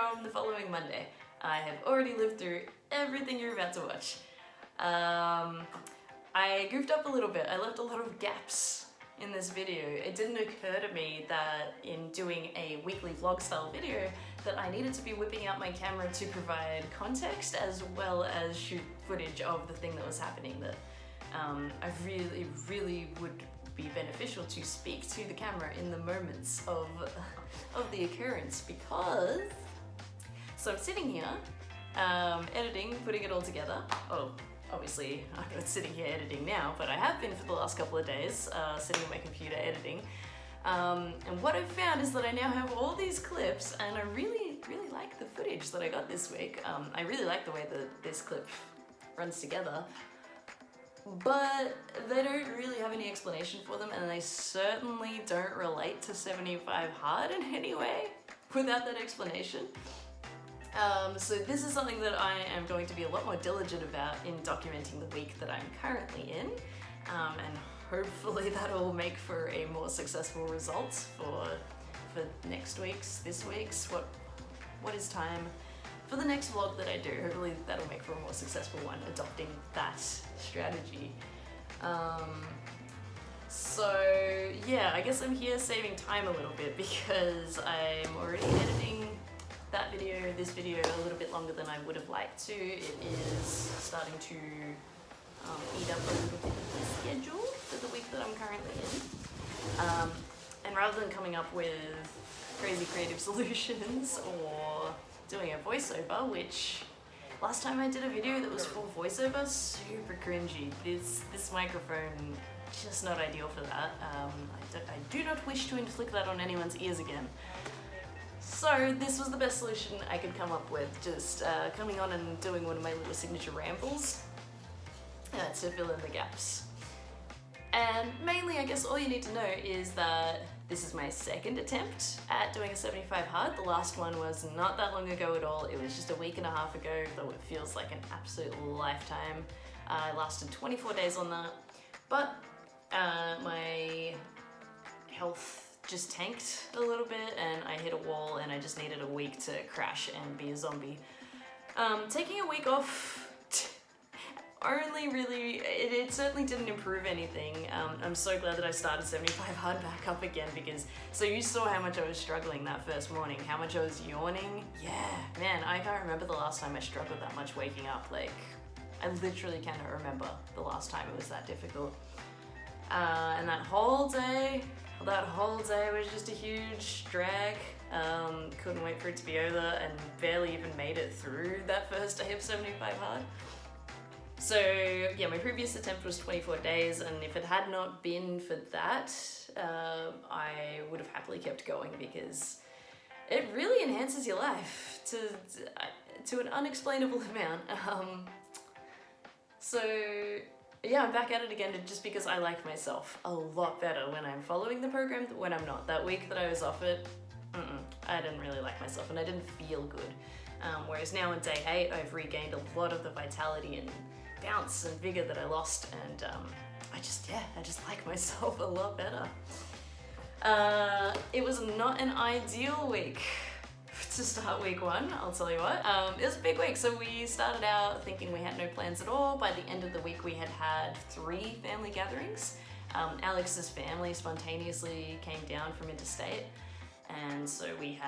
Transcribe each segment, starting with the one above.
from the following Monday. I have already lived through everything you're about to watch. I goofed up a little bit. I left a lot of gaps in this video. It didn't occur to me that in doing a weekly vlog style video that I needed to be whipping out my camera to provide context as well as shoot footage of the thing that was happening that I really would be beneficial to speak to the camera in the moments of the occurrence, because so I'm sitting here editing, putting it all together. Oh, obviously I'm not sitting here editing now, but I have been for the last couple of days sitting on my computer editing. And what I've found is that I now have all these clips, and I really like the footage that I got this week. I really like the way that this clip runs together, but they don't really have any explanation for them, and they certainly don't relate to 75 Hard in any way without that explanation. So this is something that I am going to be a lot more diligent about in documenting the week that I'm currently in, and hopefully that'll make for a more successful result for next week's, this week's, what is time for the next vlog that I do. Hopefully that'll make for a more successful one, adopting that strategy. So yeah, I guess I'm here saving time a little bit because I'm already editing this video a little bit longer than I would have liked to. It is starting to eat up a little bit of the schedule for the week that I'm currently in. And rather than coming up with crazy creative solutions or doing a voiceover, which last time I did a video that was full voiceover, super cringy. This microphone, just not ideal for that. I do not wish to inflict that on anyone's ears again. So this was the best solution I could come up with, just coming on and doing one of my little signature rambles to fill in the gaps. And mainly, I guess all you need to know is that this is my second attempt at doing a 75 Hard. The last one was not that long ago at all. It was just a week and a half ago, though it feels like an absolute lifetime. I lasted 24 days on that, but my health just tanked a little bit and I hit a wall and I just needed a week to crash and be a zombie. Taking a week off it certainly didn't improve anything. I'm so glad that I started 75 Hard back up again, because so you saw how much I was struggling that first morning, how much I was yawning. Yeah, man, I can't remember the last time I struggled that much waking up. Like, I literally cannot remember the last time it was that difficult. And that whole day was just a huge drag. Couldn't wait for it to be over and barely even made it through that first day of 75 Hard. So yeah, my previous attempt was 24 days, and if it had not been for that, I would have happily kept going, because it really enhances your life to an unexplainable amount. So yeah, I'm back at it again just because I like myself a lot better when I'm following the program than when I'm not. That week that I was off it, I didn't really like myself and I didn't feel good. Whereas now on day 8, I've regained a lot of the vitality and bounce and vigor that I lost, and I just like myself a lot better. It was not an ideal week to start week 1, I'll tell you what. It was a big week. So we started out thinking we had no plans at all. By the end of the week, we had 3 family gatherings. Alex's family spontaneously came down from interstate, and so we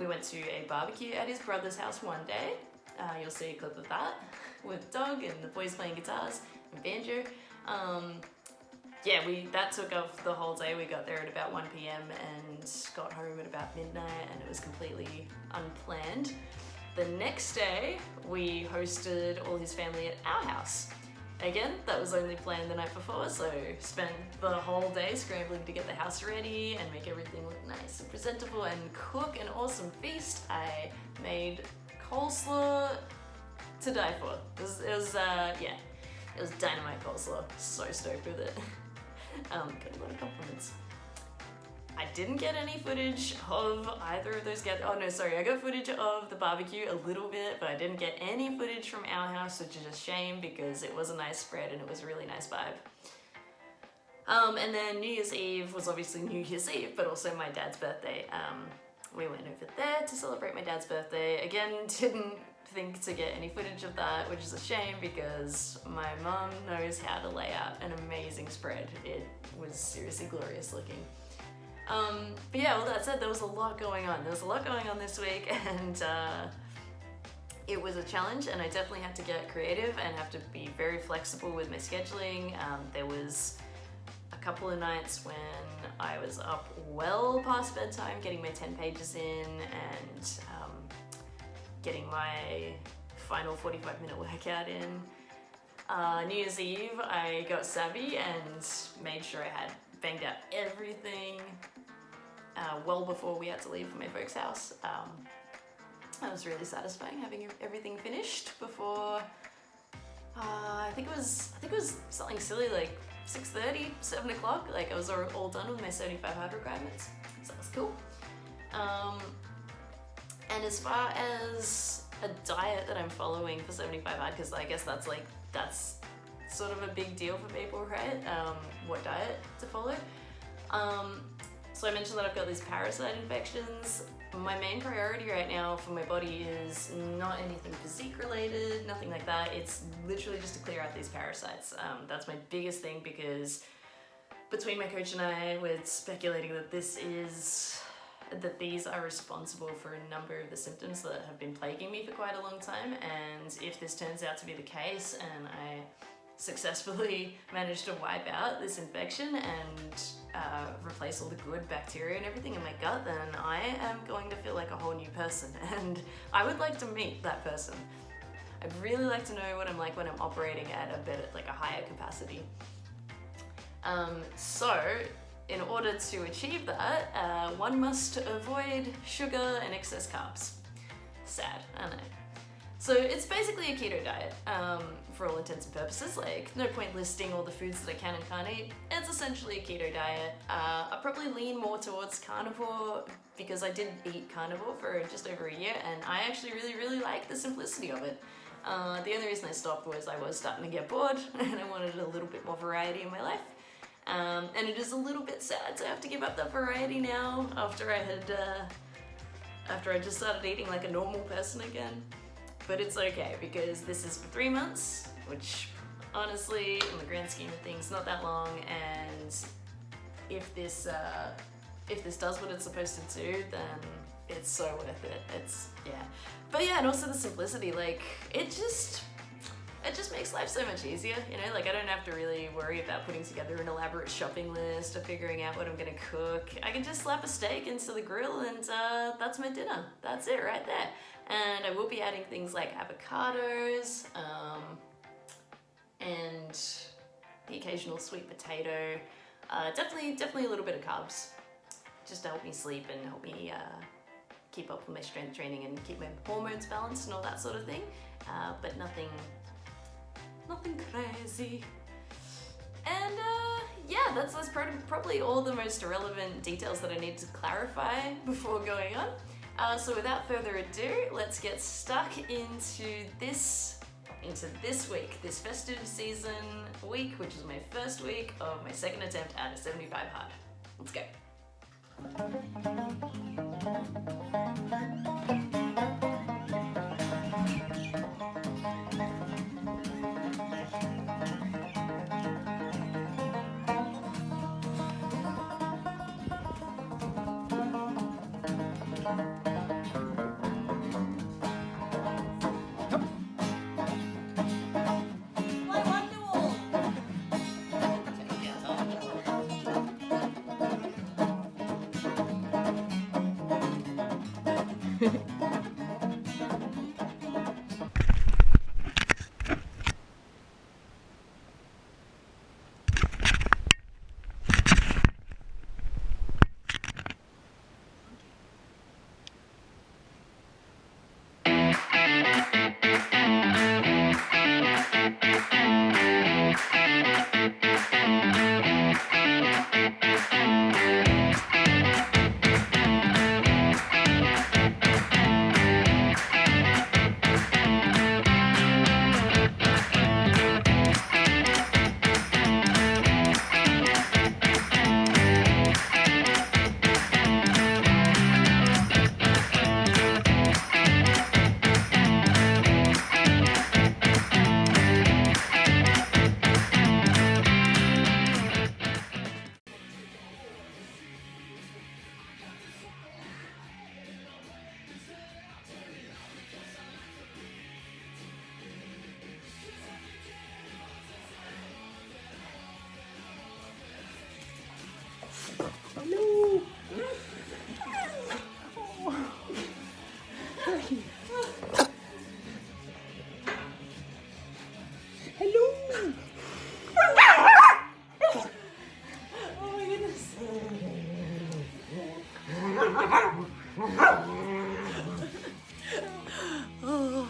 went to a barbecue at his brother's house one day. You'll see a clip of that with dog and the boys playing guitars and banjo. Yeah, that took off the whole day. We got there at about 1 p.m. and got home at about midnight, and it was completely unplanned. The next day, we hosted all his family at our house. Again, that was only planned the night before, so spent the whole day scrambling to get the house ready and make everything look nice and presentable and cook an awesome feast. I made coleslaw to die for. It was dynamite coleslaw. So stoked with it. Got a lot of compliments. I didn't get any footage of either of those oh no, sorry, I got footage of the barbecue a little bit, but I didn't get any footage from our house, which is a shame because it was a nice spread and it was a really nice vibe. And then New Year's Eve was obviously New Year's Eve, but also my dad's birthday. we went over there to celebrate my dad's birthday. Again, didn't think to get any footage of that, which is a shame because my mum knows how to lay out an amazing spread. It was seriously glorious looking. But yeah, all that said, there was a lot going on. There was a lot going on this week, and it was a challenge, and I definitely had to get creative and have to be very flexible with my scheduling. There was a couple of nights when I was up well past bedtime, getting my 10 pages in and getting my final 45-minute workout in. New Year's Eve, I got savvy and made sure I had banged out everything well before we had to leave for my folks' house. That was really satisfying, having everything finished before. I think it was something silly like 6:30, 7 o'clock. Like I was all done with my 75 hard requirements, so that was cool. And as far as a diet that I'm following for 75 hard, because I guess that's sort of a big deal for people, right? What diet to follow. So I mentioned that I've got these parasite infections. My main priority right now for my body is not anything physique related, nothing like that. It's literally just to clear out these parasites. That's my biggest thing, because between my coach and I, we're speculating that these are responsible for a number of the symptoms that have been plaguing me for quite a long time. And if this turns out to be the case and I successfully manage to wipe out this infection and replace all the good bacteria and everything in my gut, then I am going to feel like a whole new person, and I would like to meet that person. I'd really like to know what I'm like when I'm operating at a higher capacity. So in order to achieve that, one must avoid sugar and excess carbs. Sad, I know. So it's basically a keto diet, for all intents and purposes. Like, no point listing all the foods that I can and can't eat. It's essentially a keto diet. I probably lean more towards carnivore because I did eat carnivore for just over a year, and I actually really like the simplicity of it. The only reason I stopped was I was starting to get bored and I wanted a little bit more variety in my life. And it is a little bit sad to have to give up that variety now after I just started eating like a normal person again. But it's okay, because this is for 3 months, which honestly, in the grand scheme of things, not that long. And if this does what it's supposed to do, then it's so worth it. But yeah, and also the simplicity, like it just makes life so much easier, you know? Like I don't have to really worry about putting together an elaborate shopping list or figuring out what I'm gonna cook. I can just slap a steak into the grill and that's my dinner. That's it right there. And I will be adding things like avocados, and the occasional sweet potato. Definitely a little bit of carbs, just to help me sleep and help me keep up with my strength training and keep my hormones balanced and all that sort of thing. But nothing crazy. And yeah, that's probably all the most relevant details that I need to clarify before going on. So without further ado, let's get stuck into this week, this festive season week, which is my first week of my second attempt at a 75 hard. Let's go. Hello. Hello. Oh my goodness. Oh.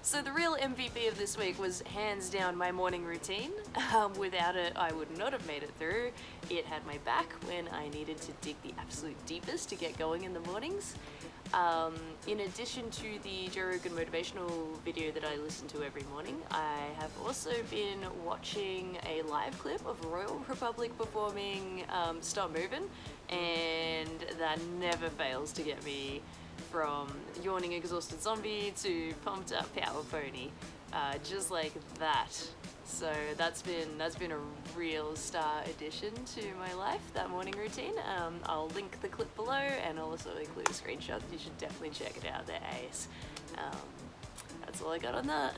So the real MVP of this week was hands down my morning routine. Without it, I would not have made it through. It had my back when I needed to dig the absolute deepest to get going in the mornings. In addition to the Joe Rogan motivational video that I listen to every morning, I have also been watching a live clip of Royal Republic performing Stop Movin', and that never fails to get me from yawning exhausted zombie to pumped up power pony, just like that. So that's been a real star addition to my life, that morning routine. I'll link the clip below, and I'll also include a screenshot. You should definitely check it out there, Ace. That's all I got on that.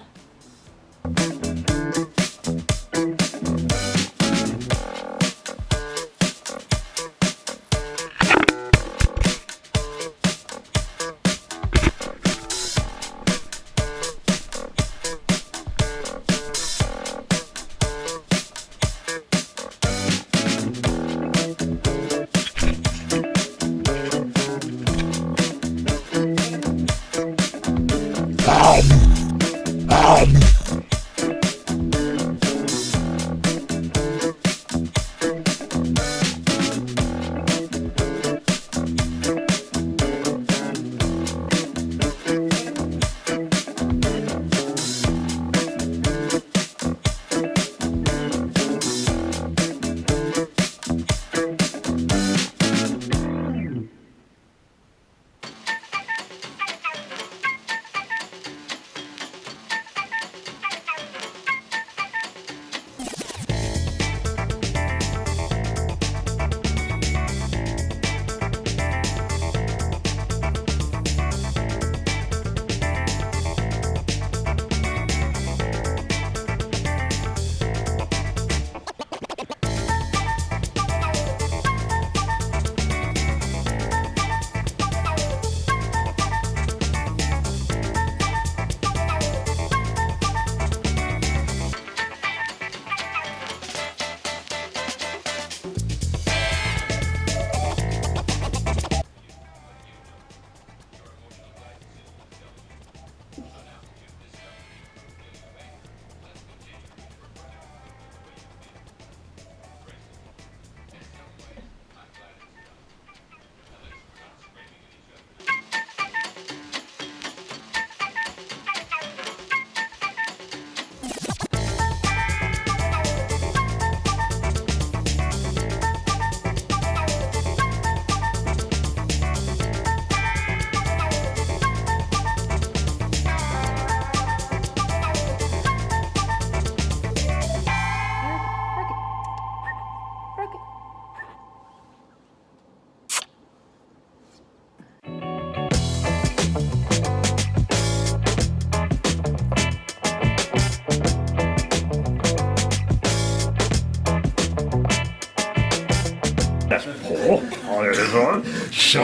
Så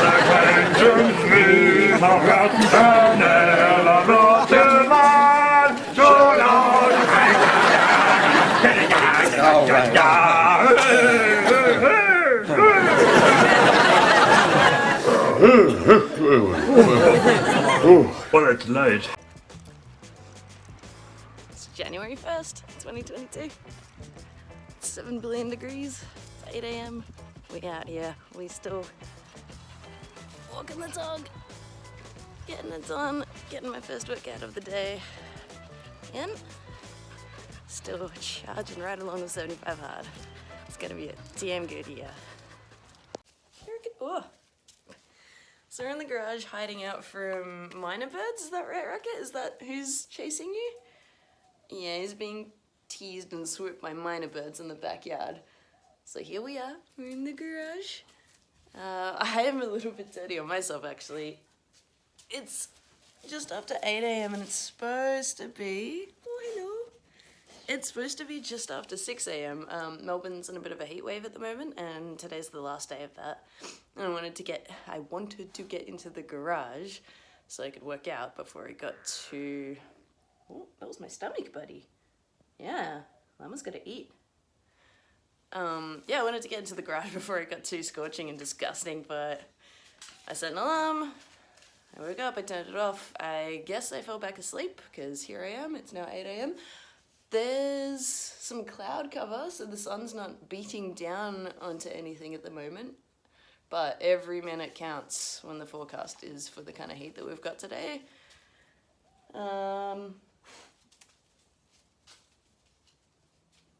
acquaintance we have got an element of man. So well, it's late. It's January January 1st, 2022. It's 7 billion degrees. It's 8 a.m. We out here. We still walking the dog, getting it done, getting my first workout of the day. And still charging right along with 75 hard. It's gonna be a damn good year. Oh. So we're in the garage hiding out from minor birds, is that right, Rocket? Is that who's chasing you? Yeah, he's being teased and swooped by minor birds in the backyard. So here we are, we're in the garage. I am a little bit dirty on myself actually. It's just after 8 a.m. and it's supposed to be, oh hello. It's supposed to be just after 6 a.m. Melbourne's in a bit of a heat wave at the moment, and today's the last day of that. And I wanted to get into the garage so I could work out before it got too... Oh, that was my stomach, buddy. Yeah, Llama's gotta eat. Yeah, I wanted to get into the garage before it got too scorching and disgusting, but I set an alarm. I woke up, I turned it off. I guess I fell back asleep, because here I am, it's now 8 a.m. There's some cloud cover, so the sun's not beating down onto anything at the moment. But every minute counts when the forecast is for the kind of heat that we've got today.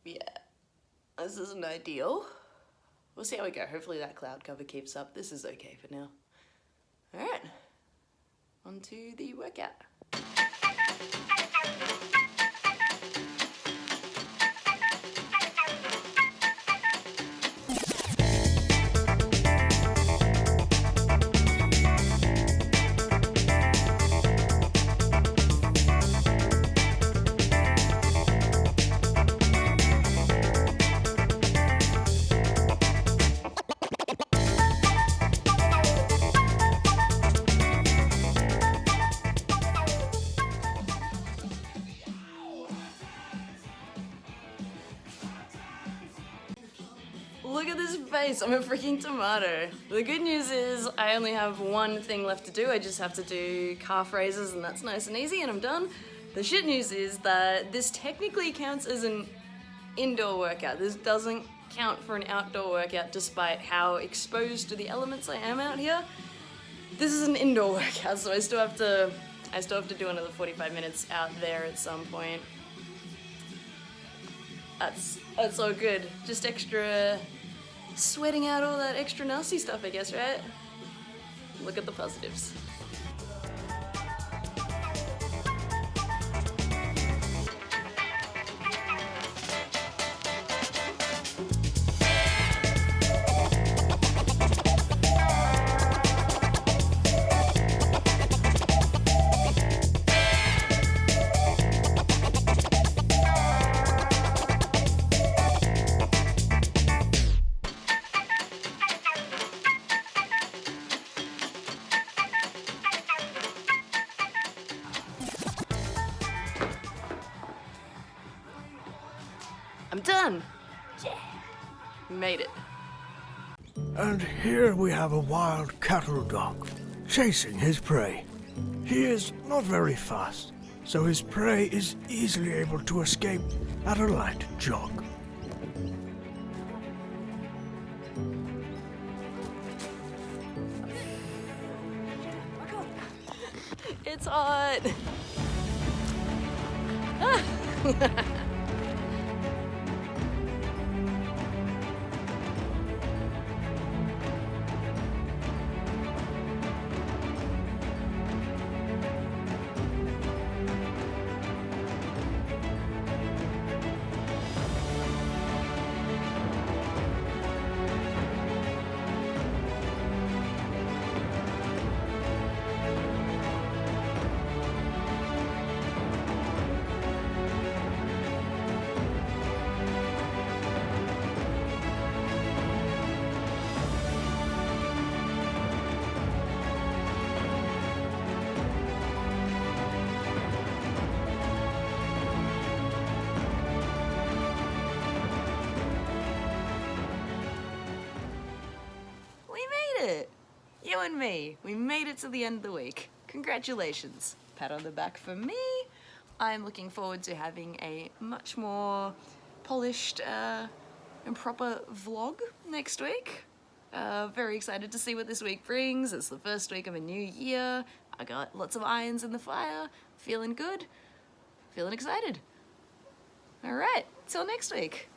Yeah, this isn't ideal. We'll see how we go. Hopefully that cloud cover keeps up. This is okay for now. All right, on to the workout. Look at this face, I'm a freaking tomato. The good news is I only have one thing left to do. I just have to do calf raises and that's nice and easy and I'm done. The shit news is that this technically counts as an indoor workout. This doesn't count for an outdoor workout despite how exposed to the elements I am out here. This is an indoor workout, so I still have to do another 45 minutes out there at some point. That's all good. Just extra sweating out all that extra nasty stuff, I guess, right? Look at the positives. I'm done! Yeah! Made it. And here we have a wild cattle dog, chasing his prey. He is not very fast, so his prey is easily able to escape at a light jog. It's hot! You and me, we made it to the end of the week. Congratulations. Pat on the back for me. I'm looking forward to having a much more polished and proper vlog next week. Very excited to see what this week brings. It's the first week of a new year. I got lots of irons in the fire. Feeling good. Feeling excited. Alright, till next week.